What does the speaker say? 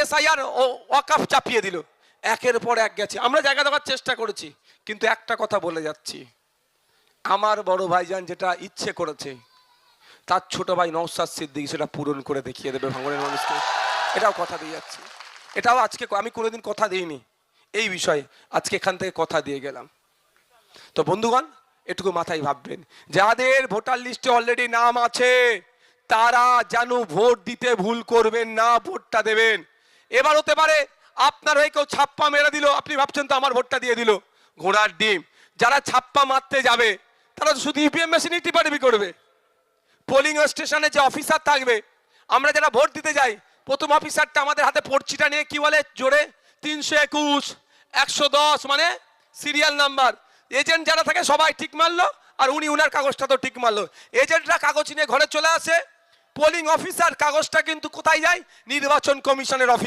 SIR ও ওয়াকফ চাপিয়ে দিল, একের পর এক গেছে। আমরা জায়গা দেওয়ার চেষ্টা করেছি, কিন্তু একটা কথা বলে যাচ্ছি, আমার বড় ভাইজান যেটা ইচ্ছে করেছে তার ছোট ভাই নওশাদ সিদ্দিকী সেটা পূরণ করে দেখিয়ে দেবে ভাঙড়ের মানুষকে, এটাও কথা দিয়ে যাচ্ছি। এটাও আজকে আমি কোনোদিন কথা দিইনি এই বিষয়ে, আজকে এখান থেকে কথা দিয়ে গেলাম। তো বন্ধুগণ, এটুকু মাথায় ভাববেন, যাদের ভোটার লিস্টে অলরেডি নাম আছে তারা যেন ভোট দিতে ভুল করবেন না, ভোটটা দেবেন। এবার হতে পারে আপনার হয়ে কেউ ছাপ্পা মেরে দিল, আপনি ভাবছেন তো আমার ভোটটা দিয়ে দিল, ঘোড়ার ডিম। যারা ছাপ্পা মারতে যাবে তারা তো শুধু ইভিএম মেশিনই টিপাটিপি করবে। পোলিং স্টেশনে যে অফিসার থাকবে, আমরা যারা ভোট দিতে যাই, প্রথম অফিসারটা আমাদের হাতে পর্চিটা নিয়ে কি বলে জোরে, 321 110 মানে সিরিয়াল নাম্বার। এজেন্ট যারা থাকে সবাই ঠিক মারলো, আর উনি উনার কাগজটা তো ঠিক মারলো। এজেন্টরা কাগজ নিয়ে ঘরে চলে আসে, পোলিং অফিসার কাগজটা কিন্তু কোথায় যায়, নির্বাচন কমিশনের অফিস।